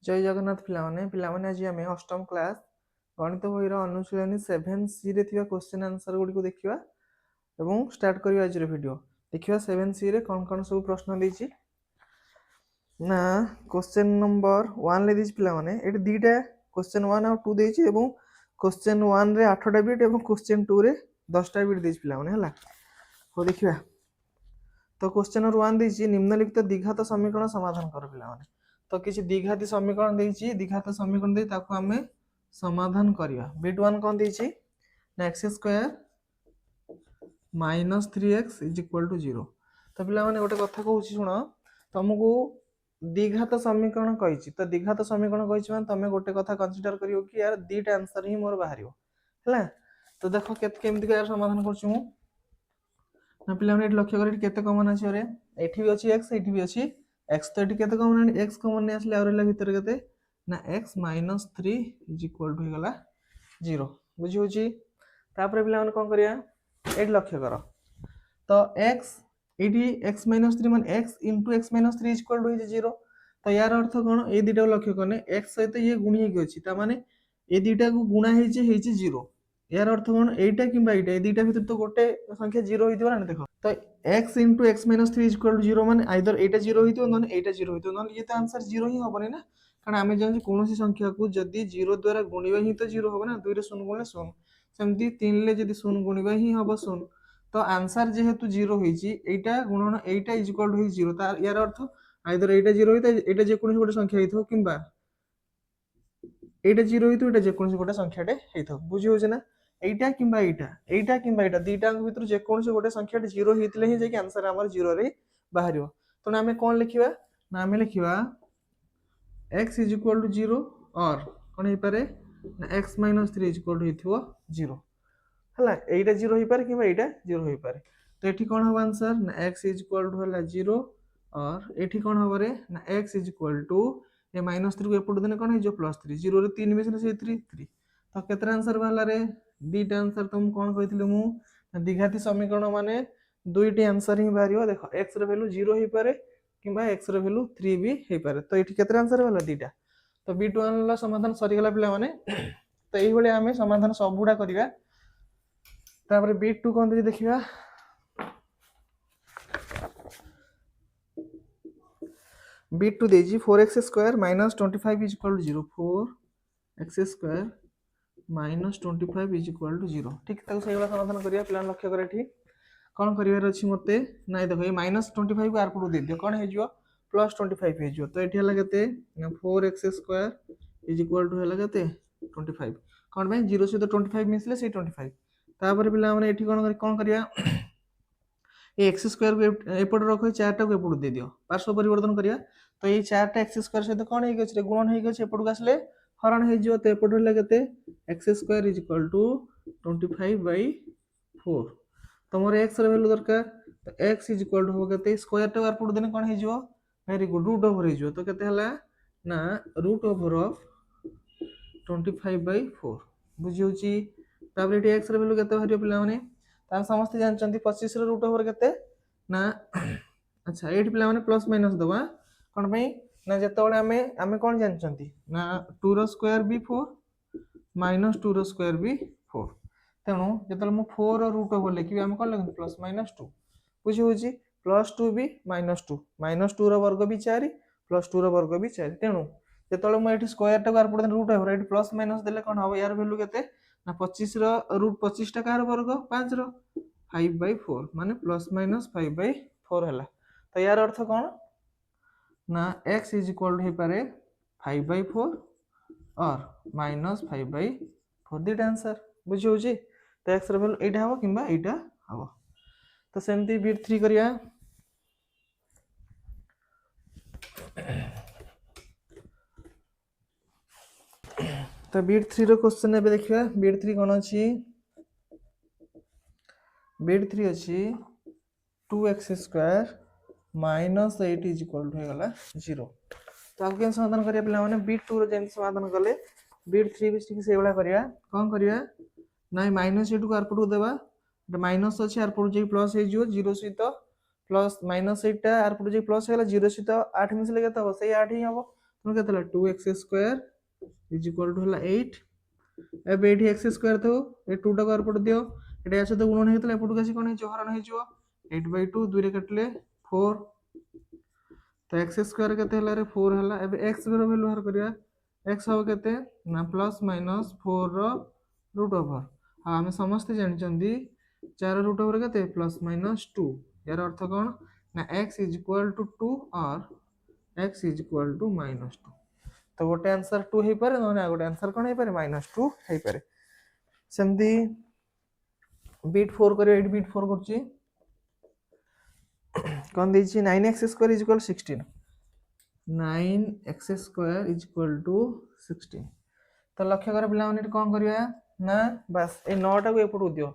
जय जगन्नाथ पिलाने आज आम अष्टम क्लास गणित बहीर अनुशीलनी 7C रे थिबा क्वेश्चन आंसर गुडी को देखिबा एवं स्टार्ट करिया आज वीडियो देखिबा 7C रे कौन सब प्रश्न देछि ना क्वेश्चन नंबर 1 ले देछि पिलाने एटी दीटा क्वेश्चन 1 और 2 देछि एवं क्वेश्चन 1 रे 8टा बिट एवं क्वेश्चन 2 रे 10टा बिट देछि पिलाने हला हो देखिबा तो क्वेश्चन नंबर 1 देछि निम्नलिखित द्विघात समीकरण समाधान कर पिलाने तो किसी द्विघाती समीकरण देछि द्विघात समीकरण दे ताको हमें समाधान करिया बिट 1 कोन देछि ना x² minus 3x is equal to 0 तो पिला माने गोटे कथा कहूछि सुनो तुमको द्विघात समीकरण कहिछि तो द्विघात समीकरण कहिछि माने तमे गोटे कथा कंसीडर करियो कि यार दीटा आंसर ही मोर बाहरियो हला तो देखो केमति यार समाधान करछु मु ना पिला माने लक्ष्य करी केते कॉमन अछि रे एठी भी अछि x एठी भी अछि x तो एठी केते कॉमन x कॉमन ने आसले आरो भीतर केते ना x minus 3 is equal to गला 0 बुझी होची तापर पिला माने कोन करिया एठी लक्ष्य करो तो x एठी x माइनस 3 मान x * x minus 3 is equal to 0 तो यार अर्थ कोन ए दिटा लक्ष्य करने x सहित ये गुणी हेके अछि ता माने ए दिटा को गुणा हेछि 0 यार अर्थ कोन एटा किबा एटा ए दिटा भीतर तो गोटे संख्या 0 होइदिबो ना देखो तो x * x minus 3 is equal to 0 माने आइदर एटा 0 होइदिबो नन एटा 0 होइदिबो नन ये तो आंसर 0 ही होबनी ना कारण आमे जान कोनोसी संख्या को जदी 0 द्वारा गुणिबा ही तो 0 होबो ना 2 रे 0 गुणे 0 सेमती 3 ले जदी 0 गुणिबा ही होबो 0 तो आंसर जेहेतु 0 होइछि एटा गुणन एटा इज इक्वल टू 0 ता यार अर्थ आइदर एटा 0 होइता एटा जे कोनोसी गोटे संख्या हेथो किबा एटा 0 होइतो एटा जे कोनोसी गोटे संख्याटे हेथो बुझी होछ ना एटा किबा एटा दीटा भीतर जे कोनोसी गोटे संख्याटे 0 हेतले ही जे कि आंसर हमर 0 रे बाहरियो तो ना हमें कोन लिखिबा ना हमें लिखिबा x is equal to 0 और कोन हे पारे ना x minus 3 is equal to हेथिबो 0 हला एटा 0 हे पारे किबा एटा 0 हे पारे तो एठी कोन हो आंसर ना x is equal to हला 0 और एठी कोन हो रे ना x is equal to ए -3 को एपट देने कोन हे जो +3 0 रे 3 मिसले से 3 तो केतरा आंसर बाहला रे दीटा आंसर तुम कोन कहितले मु द्विघाती समीकरण माने दुईटी आंसर ही बाहरियो देखो x रे वैल्यू 0 हे पारे किबा x रे वैल्यू 3 भी हे पारे तो एठी केतरा आंसर बाहला दीटा तो b1 ला समाधान सरी गला पिला माने तो एही भले हमें समाधान सबुडा करिवा तापर b2 कोन दे देखिबा b2 देजी 4x² - 25 = 0 4x² - 25 = 0 ठीक ताको सही वाला समाधान करिया प्लान लक्ष्य करे ठीक कोन करिवार अछि मते नै देखो ये -25 को आर पडू दे दियो कोन हे जिवो +25 हे जिवो तो एठी हला केते 4x² = हला केते 25 कोन भाई 0 से तो 25 मिसले से 25 तापर पिला माने एठी कोन करिया ए x² को एपड रखो 4 टा को एपड दे दियो पार्श्व परिवर्तन करिया तो ये 4 टा x² सहित कोन हे गछ रे गुणन हे गछ एपड को आसले हरण हे जिवो तो एपड हला केते x² = 25/4 तमरे x रे वैल्यू दरकार तो x इज इक्वल टू हो केते स्क्वायर टा आर पड देने कोन हे जिवो वेरी गुड रूट ओवर हे जिवो तो केते हला ना रूट ओवर ऑफ 25/4 बुझी होची तापर एटी x रे वैल्यू केते हरियो पिला माने ता समस्त जानचंती 25 रे रूट ओवर केते ना अच्छा एटी पिला माने प्लस माइनस दबा कोन भाई ना जेतोळे हमें कोन जानचंती ना 2 रो स्क्वायर भी 4 - 2 रो स्क्वायर भी 4 तेणु जेतोळे मु 4 रो रूट ओवर लेखि हम कोन लगन प्लस माइनस 2 बुझी होची +2 भी -2 -2 रो वर्ग भी 4 +2 रो वर्ग भी 4 तेणु जेतोळे मु एठी स्क्वायर टा आर पड देन रूट ओवर एठी प्लस माइनस देले कोन हो यार वैल्यू केते ना 25 रो रूट 25 टा कार वर्ग 5 रो 5/4 माने +- 5/4 हला तो यार अर्थ कोन ना x इज इक्वल टू हे पारे 5/4 और -5/4 दिट आंसर बुझी होची तो x रे वैल्यू एटा हो किबा एटा हो तो सेमती बिट 3 करिया तो बिट 3 रो क्वेश्चन एबे देखिबा बिट 3 कोन अछि बिट 3 अछि 2x² - 8 इज इक्वल टू हे गला 0 तो आगे समाधान करिया पिला माने बिट 2 रो जेन समाधान कले बिट 3 भी ठीक से वाला करिया कोन करिया ना -8 को आर पटू देबा माइनस अछि आर पटू जे प्लस हे जिवो 0 सहित प्लस -8 टा आर पटू जे प्लस हेला 0 सहित 8 मिसले केते हो सही 8 ही हबो तेणु के 2x² इज इक्वल टू 8 एबे एठी x² थो ए 2 टा को पड़ दियो एटा या सहित गुणन हेतला एपटू कासी कोन हे हरण हे जिवो 8/2 2 रे कटले 4 तो x² केते हला रे 4 हला एबे x रो वैल्यू बाहर करिया x हो केते ना प्लस माइनस 4 रो रूट ओवर हां हम समस्त जानि चंदी 4 रूट ओवर केते प्लस माइनस 2 यार अर्थ कोन ना x इज इक्वल टू 2 और x इज इक्वल टू -2 तो गोटे आंसर 2 हे पारे न गोटे आंसर कोन हे पारे -2 हे पारे सेमती बीट 4 करियो 8 बीट 4 करछि कोन दैछि 9x² is equal 16 9x² is equal to 16 तो लक्ष्य कर पिला माने कोन करिया ना बस ए 9 टा को एपटू दियो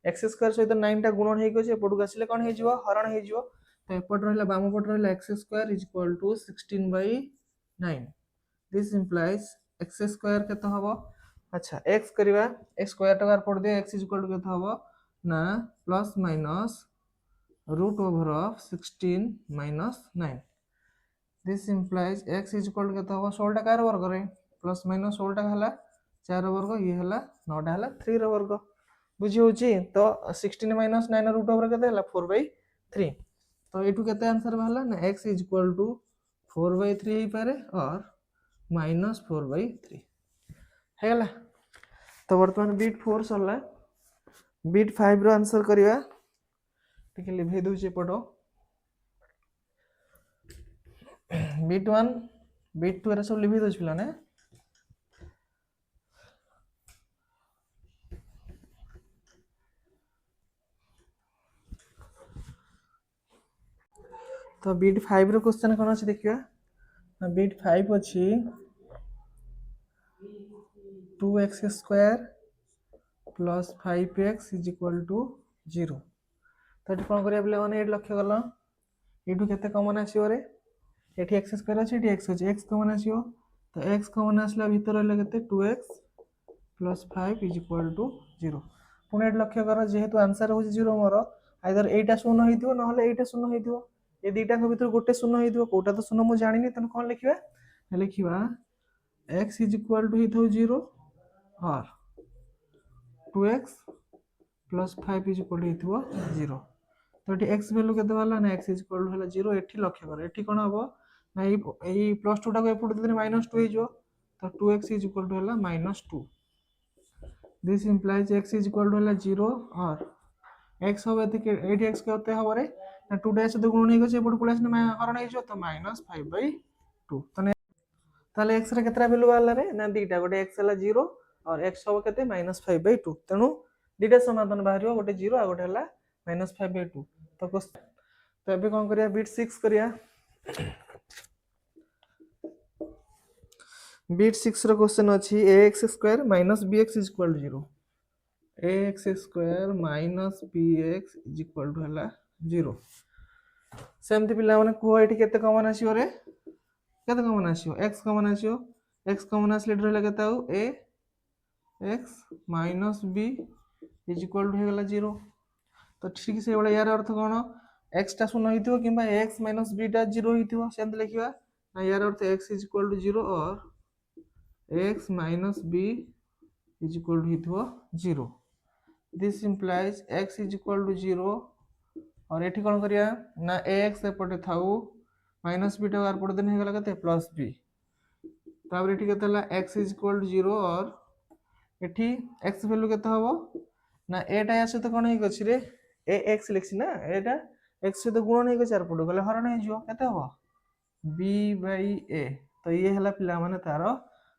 x² सहित 9 टा गुणन हे गछ एपटू आसीले कोन हे जिवो हरण हे जिवो तो एपट रहला बाम पट रहला x² is equal to 16/9 this implies x² केते हबो अच्छा x करिवा x² टा पड़ दे x इज इक्वल टू केते हबो ना plus minus root over of 16 minus 9 this implies x is equal to केते हबो 16 टा कार वर्ग रे प्लस माइनस 16 टा हला 4 वर्ग ये हला 9 टा हला 3 रो वर्ग बुझी होची तो 16 माइनस 9 रूट ओवर केते हला 4/3 तो एटू केते आंसर bahला ना x इज इक्वल टू 4/3 हे पारे और -4/3 हेला तो वर्तमान बीट 4 सरला बीट 5 रो आंसर करिवा टिके लिभे दोचे पटो बीट 1 बीट 2 रे सब लिभे दोछ पिला ने तो बीट 5 रो क्वेश्चन कोन अछि देखिया बीट 5 अछि 2x² plus 5x is equal to 0 तो एटी कोन करिया पिला माने एटी लक्ष्य करला एटू केते कॉमन आसीओ रे एटी x² अछि एटी x अछि x कॉमन आसीओ तो x कॉमन आसला भीतर रहले केते 2x plus 5 is equal to 0 पुणे एटी लक्ष्य कर जेहेतु आंसर हो 0 मोर आइदर एटा शून्य हेतिबो न हले एटा शून्य हेतिबो ए दुईटा के भीतर गोटे शून्य हेतिबो कोटा तो शून्य मु जानिनी तने कोन लिखिबा लिखिबा x इज इक्वल टू हेतौ 0 और 2x plus 5 is equal to हेतिबो 0 तो एटी x वैल्यू केते वाला ना x इज इक्वल टू हला 0 एठी लक्ष्य कर एठी कोन हबो ना एई प्लस 2 टा को एपुट देने -2 हे जो तो 2x इज इक्वल टू हला -2 this implies x is equal to हला 0 और x होबे एठी x केते हबो रे ना 2 टा से गुणन हे गछ एपुट पुलास ना हरण हे जो तो -5/2 तने ताले x रे केतरा वैल्यू वाला रे ना दीटा गोटे x हला 0 और x होबो केते -5/2 तेनु दीटा समाधान बाहरियो गोटे 0 आ गोटे हला -5/2 तो एबे कोन करिया बीट 6 करिया बीट 6 रो क्वेश्चन अछि ax² bx is equal to 0 ax² bx is equal to हला 0 सेमति पिला माने को एठी केते कॉमन आसीओ रे केते कॉमन आसीओ x कॉमन आसीओ x कॉमन आसले रहला केते आउ a x b is equal to हे गला 0 तो ठीक से वाला यार अर्थ कोन x टा शून्य हितिबो किबा x b टा 0 हितिबो सेंत लिखिबा ना यार अर्थ x इज इक्वल टू 0 और x b is equal to हितिबो 0 this implies x is equal to 0 और एठी कोन करिया ना ax एपटे थाउ b टा आर पड़ देने हे गला केते प्लस b तापर एठी केते हला x इज इक्वल टू 0 और एठी x वैल्यू केते हबो ना a टा यासे तो कोन हे गछि रे ax लिखछि ना एटा x से तो गुणन हे गछि आर पड़ गले हरण हे जिवो केते हबो b/a तो ये हला पिला माने तारो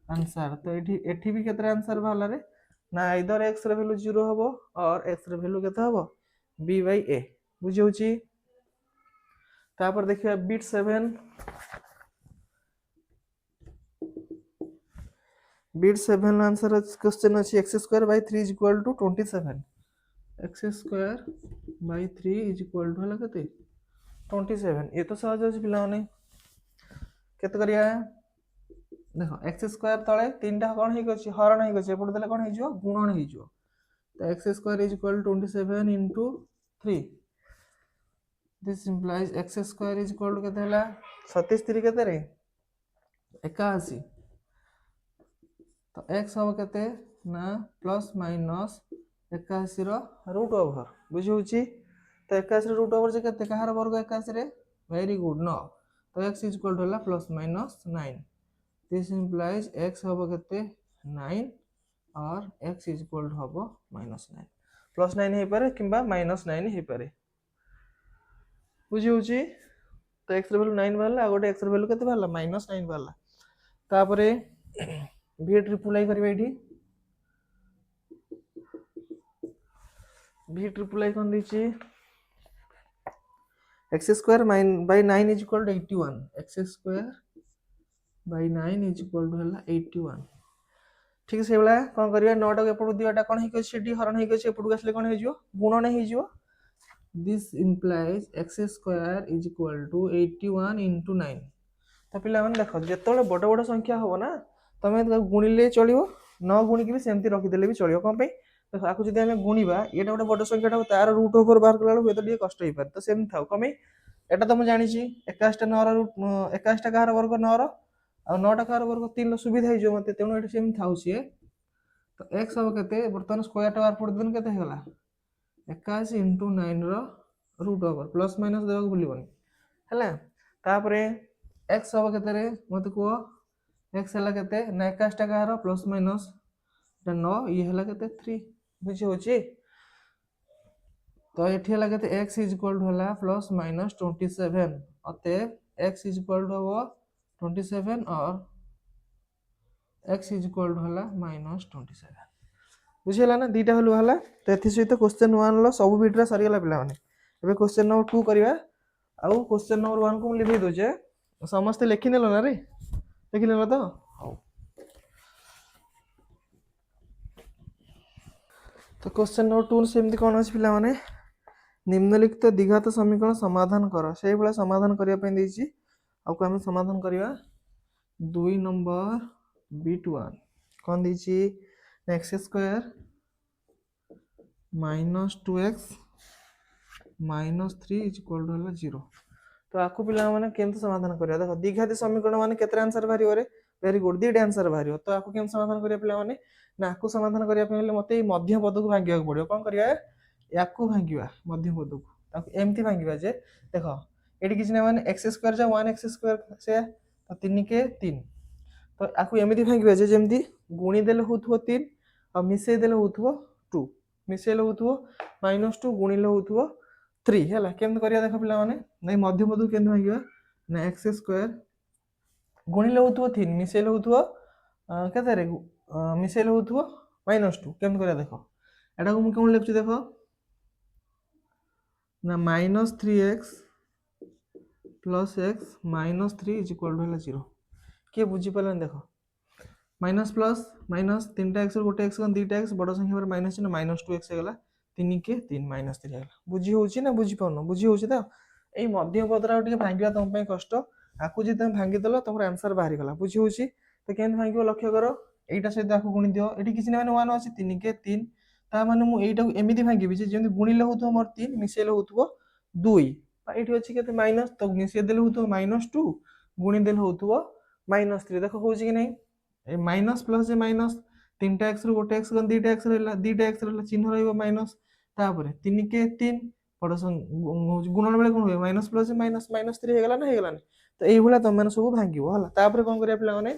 आंसर तो एठी भी केतरा आंसर भाला रे ना आइदर x रे वैल्यू 0 हबो और x रे वैल्यू केते हबो b/a बुझी होची तापर देखिया बीट 7 बीट 7 आंसर क्वेश्चन अछि x² 3 27 x² 3 हला केते 27 ये तो सहज अछि पिला माने केते करिया देखो x² तळे तीनटा कोन हे गछि हरण हे गछि एपड देले कोन हे जिवो गुणन हे जिवो तो x² 27 into 3 this implies x² केते हला 37 3 केते रे 81 तो x हम केते ना प्लस माइनस 81 रो रूट ओवर बुझी होची तो 81 रो रूट ओवर जे केते कहार वर्ग 81 रे वेरी गुड न तो x इज इक्वल टू होला plus minus 9 this implies x हम केते 9 और x इज इक्वल टू हम माइनस 9 प्लस 9 हे पारे किंबा माइनस 9 हे पारे बुझी होची तो x रे वैल्यू 9 बाहला गोटे x रे वैल्यू केते बाहला माइनस 9 बाहला तापरे v ट्रिपल आई करबे एठी v ट्रिपल आई कोन दिछि x square by 9 is equal to 81 x square by 9 is equal to हला 81 ठीक से बेला कोन करिया 9 टा एपटू दियाटा कोन हे के सेठी हरण हे के एपटू आसले कोन हे जिवो गुणन हे जिवो this implies x square is equal to 81 into 9 तो पिला माने देखो जेतोले बड़ बड़ संख्या हो ना तमे गुणिले चलियो न गुणी के भी सेमती रखि देले भी चलियो कोन पे देखो आकु जदी हमें गुणीबा एटा गोटे बड़ संख्याटा तार रूट ओवर बाहर कला बेले तो टिके कष्ट हे पार तो सेम थाउ कमे एटा तो मु जानि छी 21 टा 9 रो रूट 21 टा कहार वर्ग 9 रो आ 9 टा कहार वर्ग 3 लो सुविधा हे जो मते तेनो एटा सेम थाउ छी तो x अब केते बर्तन स्क्वायर टा बार पड़ देन केते हेला 21 into 9 रो रूट ओवर प्लस माइनस देबा भूलिबनी हैला तापरे x अब केते रे मते को x हला केते 21 टा कहार प्लस माइनस 9 ये हला केते 3 बुझी होची तो एठी हला केते x इज इक्वल टू हला प्लस माइनस 27 अते x इज इक्वल टू हो 27 और x इज इक्वल टू हला माइनस 27 बुझिला ना दीटा हलु हला तो एथि सहित क्वेश्चन 1 लो सब वीडियो सरी गला पिला माने एबे क्वेश्चन नंबर 2 करिया आउ क्वेश्चन नंबर 1 को लिखि दोजे समस्त लिखि नेलो ना रे लिखि नेलो तो तो क्वेश्चन नंबर 2 सेमती कोन अछि पिला माने निम्नलिखित द्विघात समीकरण समाधान करो सेही भला समाधान करिया पे देछि आ को हम समाधान करिया 2 नंबर बिट1 कोन देछि x square minus 2x minus 3 is equal to 0 तो आकु पिला माने केमते समाधान करिया देखो द्विघाती समीकरण माने केते आंसर भारी रे वेरी गुड दीड आंसर भारी तो आकु केम समाधान करिया पिला माने ना आकु समाधान करिया पे मते मध्य पद को भांगिया पड़ियो कोन करिया याकू भांगिवा मध्य पद को ताकु एमती भांगिवा जे देखो एटी किछ ना माने x स्क्वायर जा 1x स्क्वायर से तो 3 के 3 तो आकु एमिति भांगिवा जे जेमती गुणी देले होथो 3 आ मिसे देले होथो 2 मिसेले होथो -2 गुणिले होथो 3 हैला केम करिया देखो पिला माने नै मध्य पद केम भांगिवा ना x स्क्वायर गुणिले होथो 3 मिसेले होथो केते रे मिसेले होथो -2 केम करिया देखो एटा को मु कोन लिखछु देखो ना -3x plus x -3 is equal to 0 के बुझी पलन देखो माइनस प्लस माइनस 3टा x गोटे x कोन 2टा x बड़ संख्या पर माइनस न -2x हेगला 3 के 3 -3 हेगला बुझी होची ना बुझी पाउनो बुझी होची त एई मध्य पदरा टिके भांगिया तम पय कष्ट आकु जे तम भांगी देलो तमर आंसर बाहरी गला बुझी होची त केन भांगियो लक्ष्य करो एटा सहित आकु गुणी दियो एटी किछ ना माने 1 अछि 3 के 3 ता माने मु एटा एमिति भांगिबि जे जेमि गुणिले होतो मोर 3 मिसेले होतो 2 एटी अछि केते माइनस तो मिसे देले होतो -2 गुणी देले होतो -3 देखो होची कि नै ए माइनस प्लस जे माइनस 3टा x रो गोटे x गन 2टा x रहला 2टा x रहला चिन्ह रहइबो माइनस तापरे 3 के 3 पडसन गुणन बेले कोन होय माइनस प्लस जे माइनस -3 हेगला ना हेगला तो एई भला तम माने सब भांगिबो हला तापरे कोन करिया पिला माने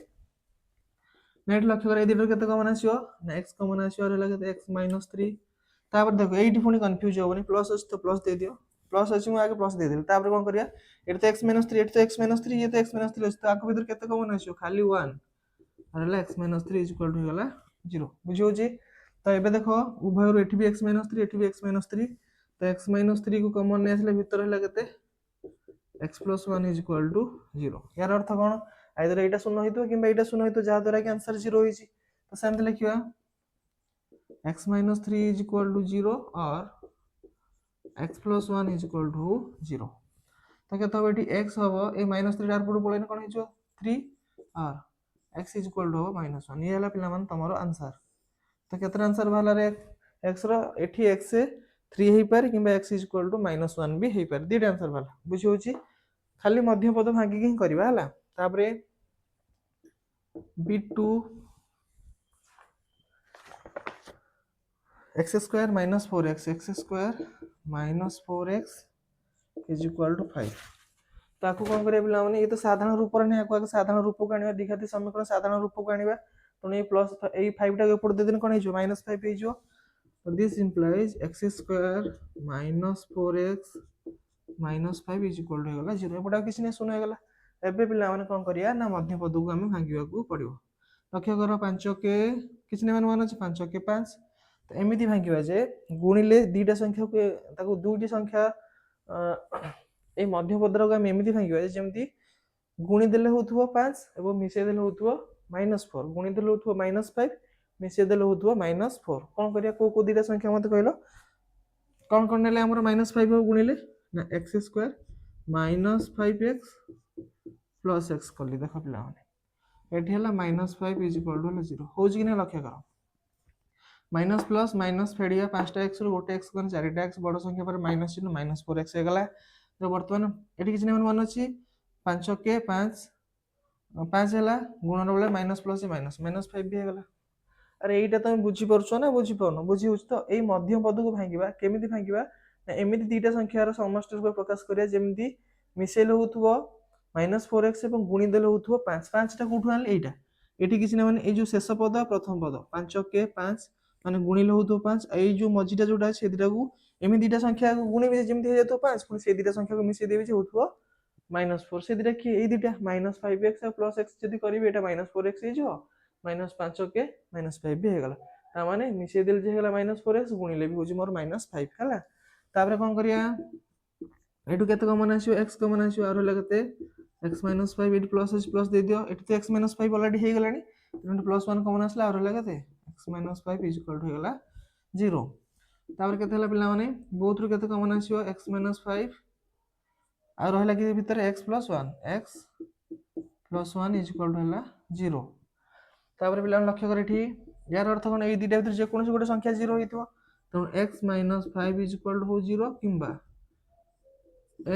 नेट लक्ष्य करे दिटर केते कमन आसीओ ना x कमन आसीओ रहला केते x -3 तापर देखो एइटी पुनी कंफ्यूज होबनी प्लस अछि तो प्लस दे दियो प्लस अछि मु आगे प्लस दे देली तापर कोन करिया एट तो x -3 एट तो x -3 ये तो x -3 अछि तो आको भीतर केते कमन आसीओ खाली 1 रहला x -3 इज इक्वल टू होला 0 बुझियो जी तो एबे देखो उभय रो एठी भी x -3 एठी भी x -3 तो x -3 को कॉमन ने आसले भीतर होला केते x + 1 इज इक्वल टू 0 यार अर्थ कोन आइदर एटा शून्य होइतो किबा एटा शून्य होइतो जा द्वारा कि आंसर 0 होई छी तो सेम लिखिबा x -3 इज इक्वल टू 0 और x + 1 इज इक्वल टू 0 तो केतो बेटी x हबो ए -3 डार पडू पळे न कोन हिचो 3 और x इज इक्वल टू -1 ये हला पिला मान तमरो आंसर तो केतर आंसर भाला रे x रो एठी x से 3 हेई पार किबा x इज इक्वल टू -1 भी हेई पार दीटा आंसर भाला बुझी होची खाली मध्य पद भांगी कि करबा हला तापरे b2 x square minus 4x x square minus 4x is equal to 5 ताकू कौन करिया पिला माने ये तो साधारण रूप रे नै को साधारण रूप को आनिबा द्विघाती समीकरण साधारण रूप को आनिबा तो ये प्लस ए 5 टा ऊपर दे दिन कोन हिजो -5 हिजो तो this implies x square minus 4x minus 5 is equal to होगा 0 एपटा किछ नै सुन हो गेला एबे पिला माने कोन करिया ना मध्य पद को हम भांगिबा को पड़िबो लक्ष्य करो 5 के किछ नै मान अछि 5 के 5 तो एमिति भांगिबा जे गुणिले दीटा संख्या को ताको दुईटी संख्या ए मध्य पदर को हम एमिति भांगिबा जे जेमति गुणी देले होथुवा 5 एवं मिसे देले होथुवा -4 गुणी देले होथुवा -5 मिसे देले होथुवा -4 कोन करिया को दीटा संख्या मते कहलो कोन नेले हमर -5 हो गुणिले ना x square -5x plus x कली देखो पिला माने एठी हला -5 इज इक्वल टू 0 हो जी कि लक्ष्य करो माइनस प्लस माइनस फेडिया 5टा x रो गोटे x कोन 4टा x बड़ संख्या पर माइनस चिन्ह -4x हे गला तो वर्तमान एठी किछ नै मान अछि 5 के 5 5 हला गुणन बेले माइनस प्लस माइनस -5 भी हे गला अरे एटा तुम बुझी परछो ना बुझी परनो बुझी होछ तो एई मध्य पद को भांगिबा केमिति भांगिबा ना एमिति दीटा संख्या रो समष्टि को प्रकाश करिया जेमिति मिसेल होथुवो -4x एवं गुणी देले होथुवो 5 5 टा कोठु आनले एटा एठी किछ नै माने ए जो शेष पद प्रथम पद 5 के 5 माने गुणिले होतो 5 एई जो मझीटा जोटा छै दिटा को एमि दिटा संख्या को गुणिबे जेमति हे जातो 5 पुनी से दिटा संख्या को मिसे देबे जे होतो -4 से दिटा की एई दिटा -5x और +x जदी करिवे एटा -4x हे जो -5 के -5 भी हे गला ता माने मिसे देल जे हे गला -4x गुणिले भी हो जे मोर -5 हला तापर कोन करिया एटु केते कमन आसीयो x कमन आसीयो आरो लगते x -5 एट प्लस दे दियो एटु तो x -5 ऑलरेडी हे गलानी तो +1 कमन आसला आरो लगते x -5 इज इक्वल टू हेगला 0 तापर केते हला पिला माने बोथ रु केते कमन आसीयो x -5 आ रहला कि भीतर x + 1 x + 1 is equal to हला 0 तापर पिला लक्ष्य करे ठी यार अर्थ कोन ए दिटा भीतर जे कोनसे गोटे संख्या 0 हेतिबो तो x -5 इज इक्वल टू 0 किंबा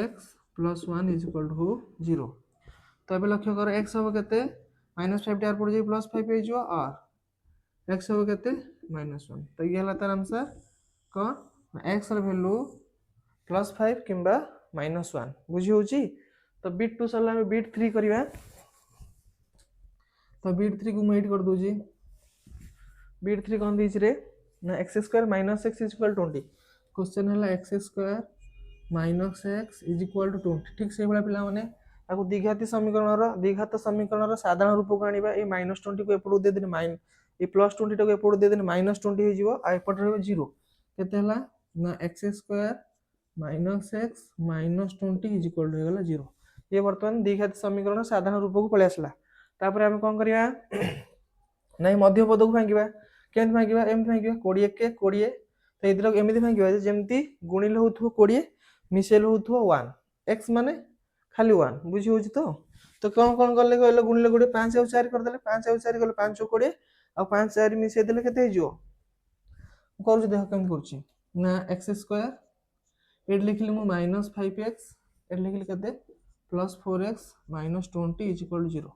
x + 1 इज इक्वल टू 0 तो एबे लक्ष्य करो x हो केते -5 टार पड़ जे +5 हे जो और x हो केते -1 तो ये हला तार आंसर कोन x र वैल्यू +5 किंबा -1 बुझी होची तो बिट 2 सरला में बिट 3 करिवा तो बिट 3 को मैं कर दो जी बिट 3 कोन दीछ रे ना x square -x is equal 20 question हला x square -x is equal to 20 ठीक से बला पिला माने ताको द्विघाती समीकरण रो साधारण रूप को आनिबा ए -20 को एपडू दे दिन ए +20 टा को एपडू दे दिन -20 हे जिवो आ एपड रहबो 0 केते हला ना x square -x -20 is equal to हे गला 0 ये वर्तमान द्विघाती समीकरण साधारण रूप को पळे आसला तापर हम कोन करिया नै मध्य पद को भांगिबा केन भांगिबा एम भांगिबा 20 के 20 तो इधर एमिति भांगिबा जेमति गुणिले होथु 20 मिसेल होथु 1 x माने खाली 1 बुझी होची तो कोन कोन करले कहले गुणिले गुडे 5 और 4 कर देले 5 और 4 गले 5 20 और 5 4 मिसे देले केते हे जो करू देख केम करछि ना x स्क्वायर एट लिखली मु -5x एट लिखली केते +4x -20 इज इक्वल टू 0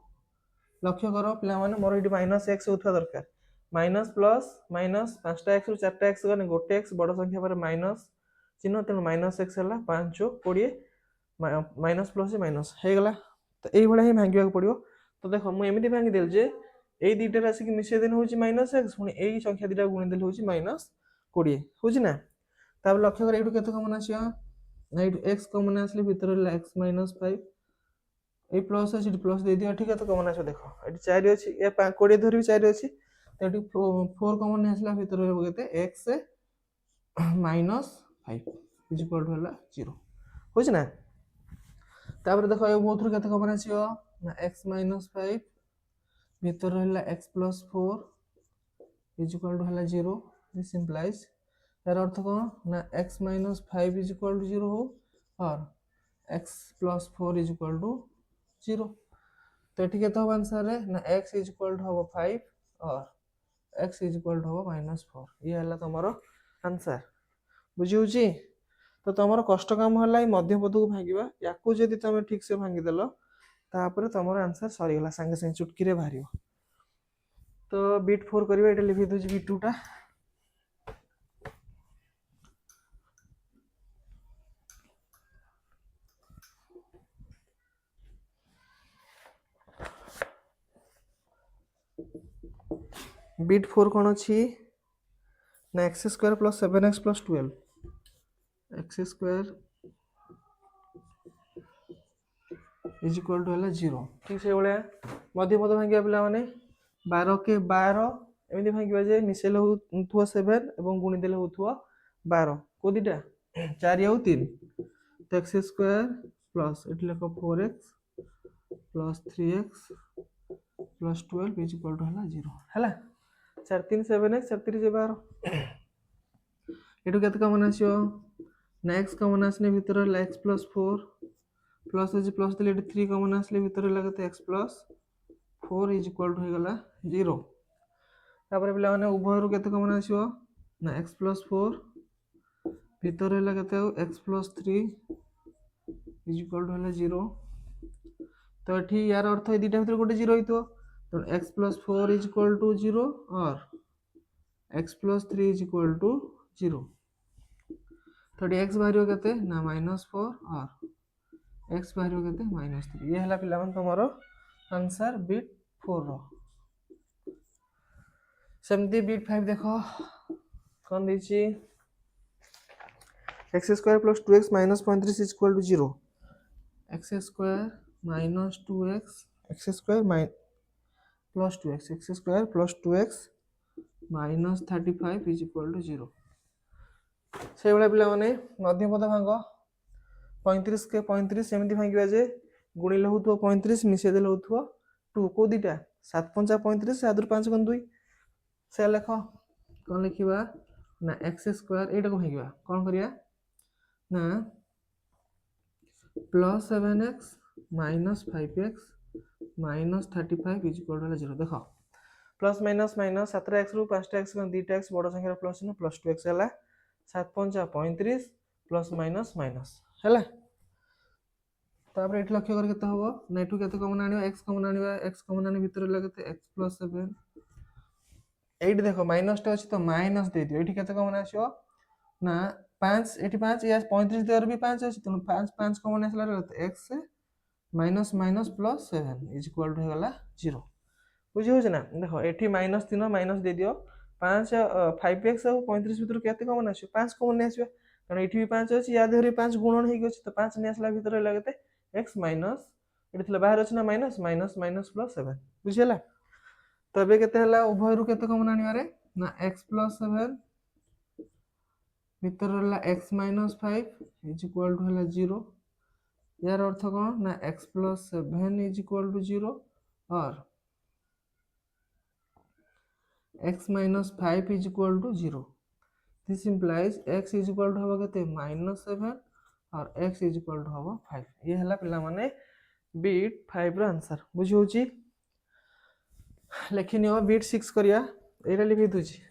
लक्ष्य करो पिला माने मोर इडी -x होथवा दरकार माइनस प्लस माइनस 5टा x रु 4टा x गने गोटे x बड़ संख्या पर माइनस चिन्ह तेन -x हला 5 20 माइनस प्लस माइनस हे गला तो एई भला ही भांगिबा पड़ियो तो देखो मु एमिति भांगी देल जे एई दीटा राशि के मिसे देन होची -x पुनी एई संख्या दीटा गुणी देल होची -20 होची ना तब लक्ष्य कर एटु केते कमन आसिया ना एटु x कमन आसले भीतर x -5 ए प्लस अछि प्लस दे दियो ठीक है तो कमन आसो देखो एटी 4 अछि ए 20 धरि 4 अछि तो एटी 4 कमन आसला भीतर रहबो केते x -5 इज इक्वल टू हला 0 होछ ना तापर देखो ए बोथ रु केते कमन आसियो ना x -5 भीतर रहला x + 4 इज इक्वल टू हला 0 दिस इंप्लाइज यार अर्थ कोन ना x -5 इज इक्वल टू 0 हो और x + 4 इज इक्वल टू 0 तो ठीक है तो आंसर है ना x इज इक्वल टू हो 5 और x इज इक्वल टू हो -4 ये हला तमरो आंसर बुझी होची तो तमरो कष्ट काम हला ई मध्य पद को भांगिबा याकू जदी तमे ठीक से भांगी देलो तापर तमरो आंसर सरी गला संगे संगे चुटकी रे बाहरियो तो बिट 4 करिवे एटा लिखि दोछि बिट 2 टा बिट 4 कोन अछि ना x square plus 7x plus 12 x square is equal to है 0 ठीक से भाया मध्य पद भांगिया पिला माने 12 के 12 एमती भांगिया जे मिसेल होथुवा 7 एवं गुणी देले होथुवा 12 को दिटा 4 आउ 3 तो x स्क्वायर प्लस एट लेख 4x plus 3x plus 12 is equal to है 0 हैला 4 3 7x 4 3 12 एटू केते कमन आसियो ना x कमन आसने भीतर है x plus 4 plus is plus देले 3 कमन आसले भीतर लगते x plus 4 is equal to हो गला 0 तापर पिला माने उभय रु केते कमन आसियो ना x प्लस 4 भीतर लगते x plus 3 is equal to है 0 तो एठी यार अर्थ ए दुटा भीतर गोटे 0 हितो तो x plus 4 is equal to 0 और x plus 3 is equal to 0 तो x बाहर केते ना -4 और x बाहर केते -3 ये हला पिला मन तमरो आंसर बिट 4 रो सेमती बिट 5 देखो कोन दिछि x square plus 2x minus 35 is equal to 0 x square minus 2x x square plus 2x x square plus 2x minus 35 is equal to 0 से वाला पिला माने मध्य पद भांग 35 के 35 सेमती भांगिबा जे गुणिले होथो 35 मिसे देले होथो 2 को दिटा 7 5 35 7 5 गुण 2 से लेख कोन लिखिबा ना x स्क्वायर एटा को भांगिबा कोन करिया ना plus 7x minus 5x minus 35 is equal to 0 देखो प्लस माइनस माइनस 7x रु 5x गुण 2x बड़ संख्या प्लस न प्लस 2x हला 7 5 35 प्लस माइनस माइनस हला तापर एट लक्ष्य कर केते हबो नेटू केते कमन आनिबा x कमन आनिबा x कमन आनि भीतर लगते x प्लस 7 8 देखो माइनस टा अछि तो माइनस दे दियो एठी केते कमन आसियो ना 5 एठी 5 या 35 देर भी 5 अछि तो 5 5 कमन आसला रहते x minus minus plus 7 is equal to हो गला 0 बुझी हो ना देखो एठी माइनस 3 माइनस दे दियो 5 5x और 35 भीतर केते कमन आसियो 5 कमन आसियो कारण एठी भी 5 अछि या देहरे 5 गुणन हे गछि तो 5 ने आसला भीतर लगते x माइनस एठी थला बाहर अछि ना माइनस माइनस माइनस प्लस 7 बुझिला तबे केते हला उभय रु केते कमन आनिबारे ना x प्लस 7 भीतर हला x minus 5 is equal to हला 0 यार अर्थ कोन ना x plus 7 is equal to 0 और x minus 5 is equal to 0. This implies x is equal to होगा कहते minus 7 और x is equal to होगा 5. ये हला पिला माने बीट 5 रो आंसर बुझी होची लेखिनि हो बीट 6 करिया एरा लिखि दोची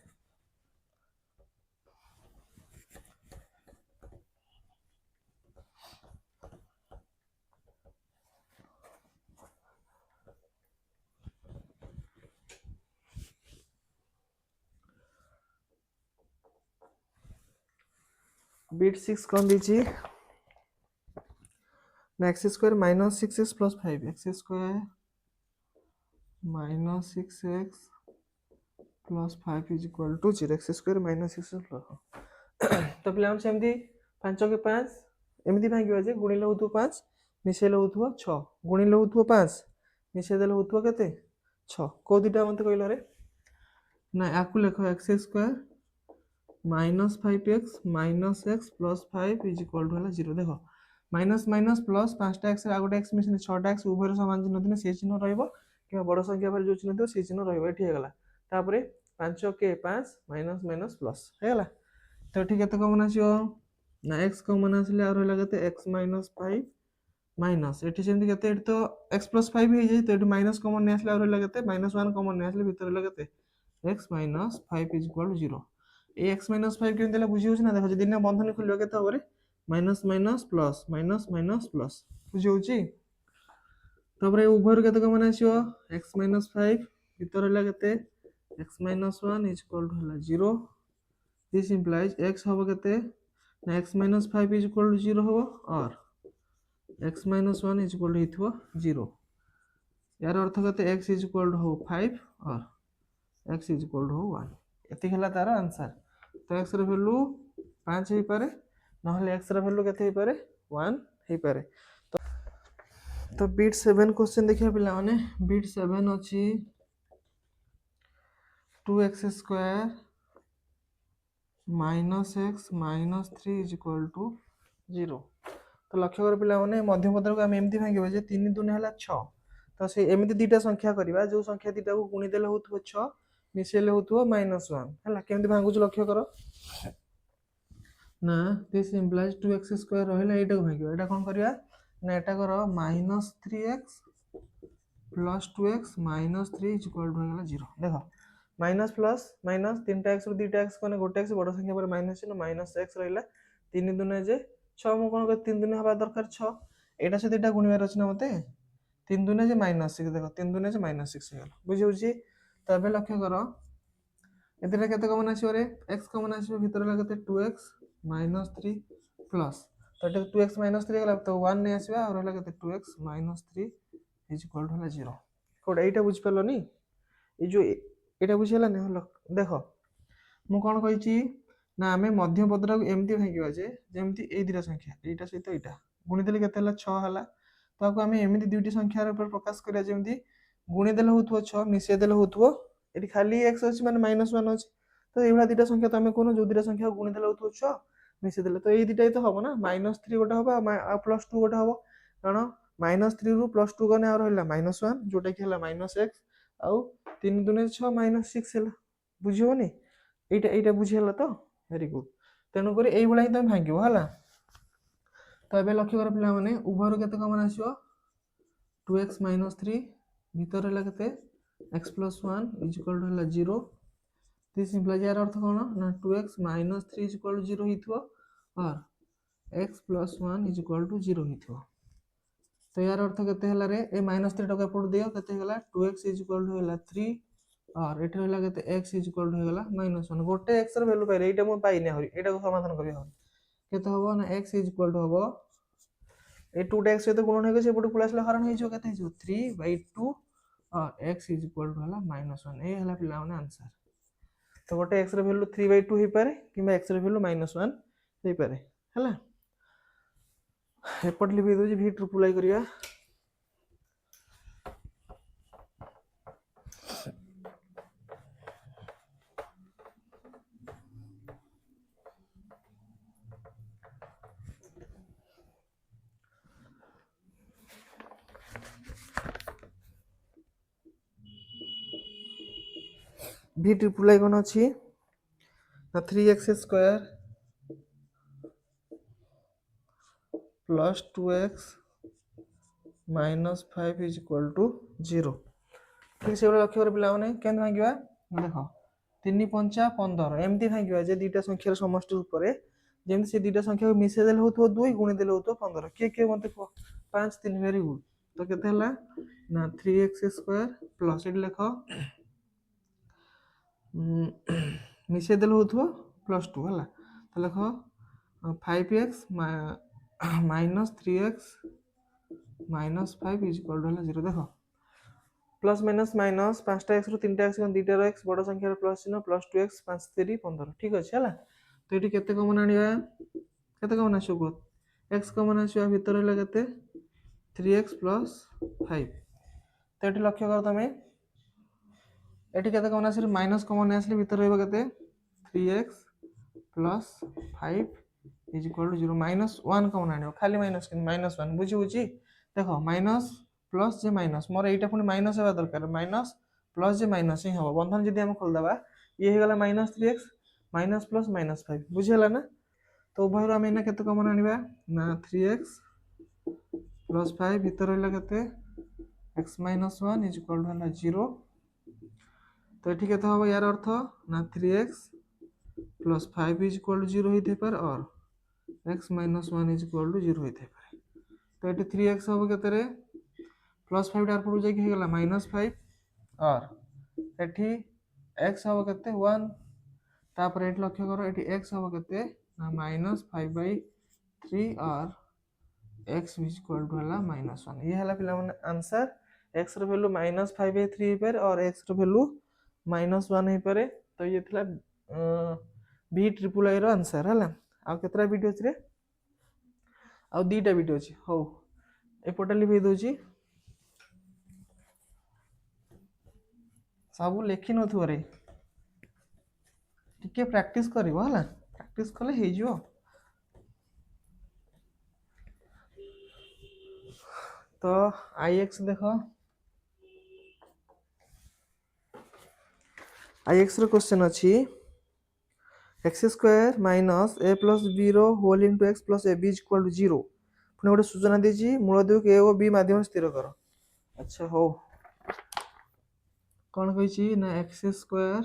बीट 6 कौन दीची x square minus 6x plus 5 x square minus 6x plus 5 is equal to 0 x square minus 6x plus तो पिला हम सेमती 5 के 5 एमती भांगिबा जे गुणिले होतु 5 मिसेले होतु 6 गुणिले होतु 5 मिसे देले होतु केते 6 को दिटा मते कहलो रे ना आकु लेखो x square minus 5x minus x plus 5 is equal to 0 देखो माइनस माइनस प्लस 5टा x आ गोटे x मिसिन 6टा x उभय समान चिन्ह दिने से चिन्ह रहइबो कि बड़ संख्या पर जो चिन्ह दियो से चिन्ह रहइबो एठी हे गला तापरे 5 के 5 माइनस माइनस प्लस हे गला तो एठी केते कमन आसियो ना x कमन आसले आ रहला केते x माइनस 5 माइनस एठी सेमति केते एठी तो x प्लस 5 हे जाई तो एठी माइनस कमन ने आसले आ रहला केते माइनस 1 कमन ने आसले भीतर रहला केते x minus 5 is equal to 0 ए x माइनस 5 केन देला बुझी होछ ना देखो जदी ना बंधन खुलियो केते होबरे minus minus plus minus minus plus बुझी होची तबरे उभर केते कमन आसियो x माइनस 5 भीतर रहला केते x minus 1 is equal to ହେଲା 0 this implies x হব কেতে না x minus 5 is equal to 0 হব or x minus 1 is equal to ହେଇଥିବ 0 यार अर्थ केते x is equal to हो 5 or x is equal to हो 1 एति ହେଲା तार आंसर तो x ର वैल्यू 5 हेई पारे नहले x ର वैल्यू केते हेई पारे 1 हेई पारे तो बीट 7 क्वेश्चन देखिए पिला माने बीट 7 अछि 2x square minus x minus 3 is equal to 0 तो लक्ष्य कर पिला माने मध्यपदर को हम एमती भांगिबा जे 3 2 होला 6 तो से एमती दुटा संख्या करबा जो संख्या दुटा को गुणी देले होतबो 6 मिसेले होतबो -1 हला केमती भांगुच लक्ष्य करो ना दिस इंप्लाइज 2x स्क्वायर रहला एटा को भांगिबा एटा कोन करिया ना एटा करो -3x plus 2x minus 3 is equal to होला 0 देखो माइनस प्लस माइनस 3x रो 2x कोने गोटे x बड़ संख्या पर माइनस चिन्ह माइनस x रहला 3 दुने जे 6 मु कोन 3 दुने हवा दरकार 6 एटा से एटा गुणिबार अछि ना मते 3 दुने जे -6 देखो 3 दुने जे -6 हेला बुझि होछि तबे लक्ष्य करो एतिरा केते कमन आछियो रे x कमन आछियो भीतर ला केते 2x -3 प्लस तो एटा 2x -3 होला तो 1 ने आसीबा और होला केते 2x -3 is equal to 0 code एटा बुझ परलोनी ए जो एटा बुझिला ने देखो मु कोन कहिची ना हमें मध्य पदरा को एमती भांगिबा जे जेमती ए दिरा संख्या एटा सहित एटा गुणी देले केते हला 6 हला तो आको हमें एमती दुटी संख्या ऊपर प्रकाश करिया जेमती गुणी देले होतबो 6 मिसे देले होतबो एटी खाली x अछि माने -1 अछि तो एबा दुटा संख्या तो हमें कोन जो दुटा संख्या गुणी देले होतबो 6 मिसे देले तो ए दुटा तो हबो ना -3 गोटा हबो आ +2 गोटा हबो कारण -3 रु +2 गने आ रहला -1 जोटा कि हला -x आउ 3 दुने 6 -6 हला बुझियोनी एटा एटा बुझि हला तो वेरी गुड तेनु करी एई भला ही तुम भांगिबो हला तो एबे लक्ष्य कर पिला माने उभर केते कमन आसीयो 2x - 3 भीतर हला केते x + 1 इज इक्वल टू हला 0 दिस इंप्लाइज यार अर्थ कोन ना 2x - 3 इज इक्वल टू 0 हितबो और x + 1 इज इक्वल टू 0 हितबो तो यार अर्थ केते हला रे ए -3 टका पड़ दियो केते हला 2x इज इक्वल टू हला 3 और एठे हला केते x इज इक्वल टू हला -1 गोटे x र वैल्यू पाइले एटा मो पाइने हरि एटा को समाधान करियो हरि केते हबो ना x इज इक्वल टू हबो ए 2 x से तो गुणन हे से पटु पुलासले हरण हे जो केते हे जो 3/2 और x इज इक्वल टू हला -1 ए हला पिला माने आंसर तो गोटे x र वैल्यू 3/2 हे पारे किबा x र वैल्यू -1 हे पारे हला एपट लिखि दो जी v ट्रिपल आई करिया v ट्रिपल आई कोन अछि ना 3x square plus 2x -5 is equal to 0 ठीक से लक्ष्य कर पिला माने केन भांगिबा देखो 3 5 15 एमती भांगिबा जे दुटा संख्यार समष्टि ऊपर जेमति से दुटा संख्या को मिसे देले होतो 2 गुणी देले होतो 15 के मते को 5 3 वेरी गुड तो केते हला ना 3x स्क्वायर प्लस इट लिखो मिसे देले होतो +2 हला तो लिखो 5x - 3x -5 is equal to 0 देखो प्लस माइनस माइनस 5टा x रु 3टा x कोन 2टा x बड़ संख्या रे प्लस चिन्ह प्लस 2x 5 3 15 ठीक अछि हला तो एटी केते कमन आनिबा केते कमन आछो को x कमन आछो भीतर हला केते 3x + 5 तो एटी लक्ष्य कर तमे एटी केते कमन आछे माइनस कमन आछले भीतर रहबा केते 3x + 5 इज इक्वल टू 0 -1 कमन आनिबो खाली -1 बुझी बुझी देखो माइनस प्लस जे माइनस मोर एटा पुनी माइनस हेबा दरकार माइनस प्लस जे माइनस ही हबो बंधन जदी हम खोल दबा ये हे गला -3x माइनस प्लस -5 बुझिला ना तो उभय हम एना केते कमन आनिबा ना 3x + 5 भीतर रहला केते x - 1 इज इक्वल टू 0 तो एठी केते हबो यार अर्थ ना 3x + 5 इज इक्वल टू 0 हिते पर और x - 1 इज इक्वल टू 0 हिते पर तो एठी 3x हबो केते रे +5 डार पड़ जाय कि गला -5 और एठी x हम केते 1 तापर एट लक्ष्य करो एटी x हम केते ना -5/3 और x इज इक्वल टू हला -1 ये हला पिला माने आंसर x रो वैल्यू -5/3 पर और x रो वैल्यू -1 हे पारे तो ये थिला बी ट्रिपल आई रो आंसर हला आ केतरा वीडियो अछि रे आ दीटा वीडियो अछि हो एपटा लिखि दोछि सब लेखि नथुव रे टिके प्रैक्टिस करिवो हला प्रैक्टिस कले हे जिवो तो ix देखो ix रो क्वेश्चन अछि x square minus a plus b रो whole into x plus ab is equal to 0 पुणी गोटे सूचना देछि मूलद्वयक a और b माध्यम स्थिर करो अच्छा हो कौन कही ना X square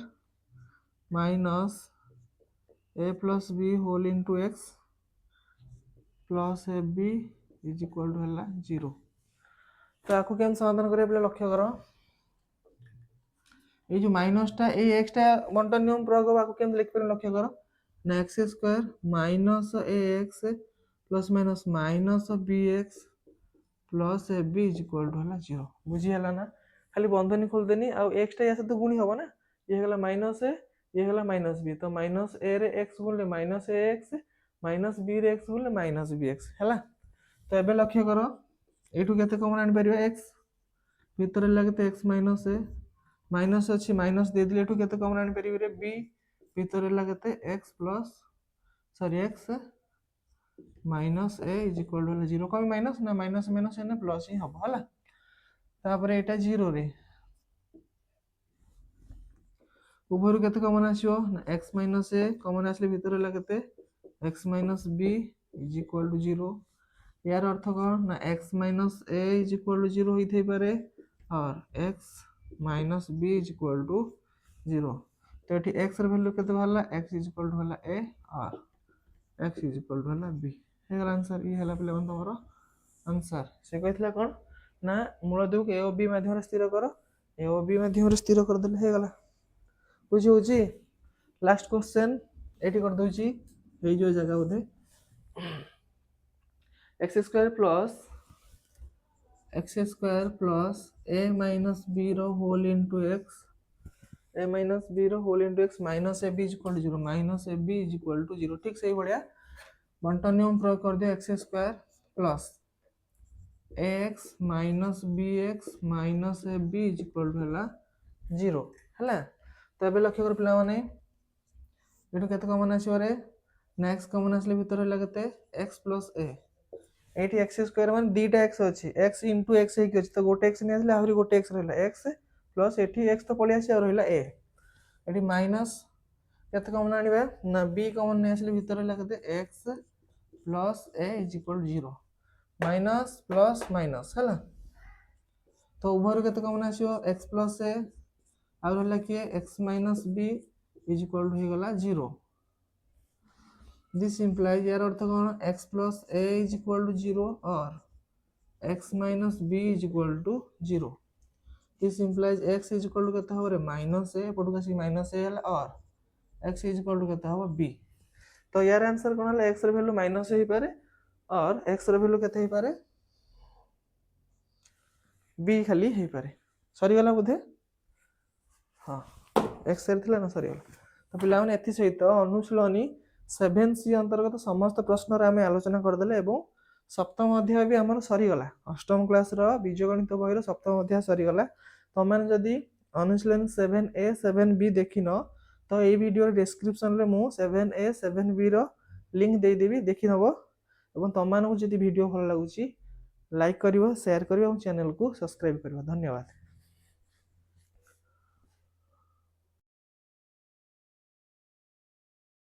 minus A plus B whole into X plus A B is equal to है 0 तो आपको केम समाधान करें लक्ष्य कर ये जो माइनसटा ये एक्सटा बंटन नियम प्रयोग आपको केम लिख पर लक्ष्य कर ना X square minus A X plus minus minus B X plus A B is equal to है 0 बुझीगला ना खाली बंधनी खोलदेनी आ एक्सटा या सहित गुणी हम ना ये है माइनस ए ये है माइनस बी तो माइनस ए रे एक्स बोले minus A x minus B रे एक्स बोले माइनस बी एक्स है तो ये लक्ष्य कर एठू केते कमन आनी परिबा एक्स भीतर लगे एक्स माइनस ए माइनस अच्छी माइनस दे दिले एठू केते कमन आनी परिबे रे बी भीतर लगे X plus sorry X minus A is equal to 0 कम माइनस ना माइनस माइनस एने प्लस ही हम हला तापर एटा 0 रे उभर केते कमन आछियो ना x माइनस ए कमन आछले भीतर लगे x minus b is equal to 0 यार अर्थ कौन ना x minus A is equal to 0 होई पारे और x minus b is equal to 0 तो एठी x र वैल्यू केते भरला x इज इक्वल टू हला a और x इज इक्वल टू हला b हे गला आंसर ई हला प्ले तमरो आंसर से कहथिला कोन ना मूलद्वयक a और b माध्यम स्थिर करो a और b माध्यम स्थिर कर देले हे गला बुझी होची लास्ट क्वेश्चन एठी कर दोची ए जो जगह बोधे X square plus a minus b रो whole into x a minus b रो whole into x minus ab is equal to 0 minus ab is equal to 0 ठीक सही बढ़िया बंटन नियम प्रयोग कर दियो x square plus ax minus bx minus ab is equal to हला 0 हला तो ए लक्ष्य कर पिला माने एठू केते कमन आछो रे ना x कमन आसले भीतर लगते x प्लस a एठी x स्क्वायर माने दीटा x अछि x इनटू x हे अछि तो गोटे x नै आसले आहुरी गोटे x रहला x प्लस एठी x तो पळि आसी आ रहला a एठी माइनस केते कमन आनिबा ना b कमन नै आसले भीतर लगते x plus a is equal to 0 minus plus minus हला तो उभर केते कमन आसीओ x प्लस a आ रहला कि x minus b is equal to हे गला 0 दिस इंप्लाइज यार अर्थ कौन x plus a is equal to 0 और x minus b is equal to 0 this implies x is equal to केते हो रे माइनस a पटुका सी माइनस a हला और x इज इक्वल टू केते हो b तो यार आंसर कोन हला x रे वैल्यू माइनस हे पारे और x रे वैल्यू केते हे पारे b खाली हे पारे सरी गला बुझे हां x रे थिला ना सरी गला तो पिला माने एथि सहित अनुशीलनी 7C अंतर्गत समस्त प्रश्न आम आलोचना करदे और सप्तम अध्याय भी आमर सरीगला अष्टम क्लास बीजगणित बही सप्तम अध्याय सरीगला तुम मैंने जदि अनुशीलनी 7A 7B देखिन तो ये वीडियो डिस्क्रिप्शन में मुझे 7A 7B लिंक देदेवी देखिनब और तुम मानक जब वीडियो भल लगुच लाइक कर शेयर कर चैनल को सब्सक्राइब कर धन्यवाद।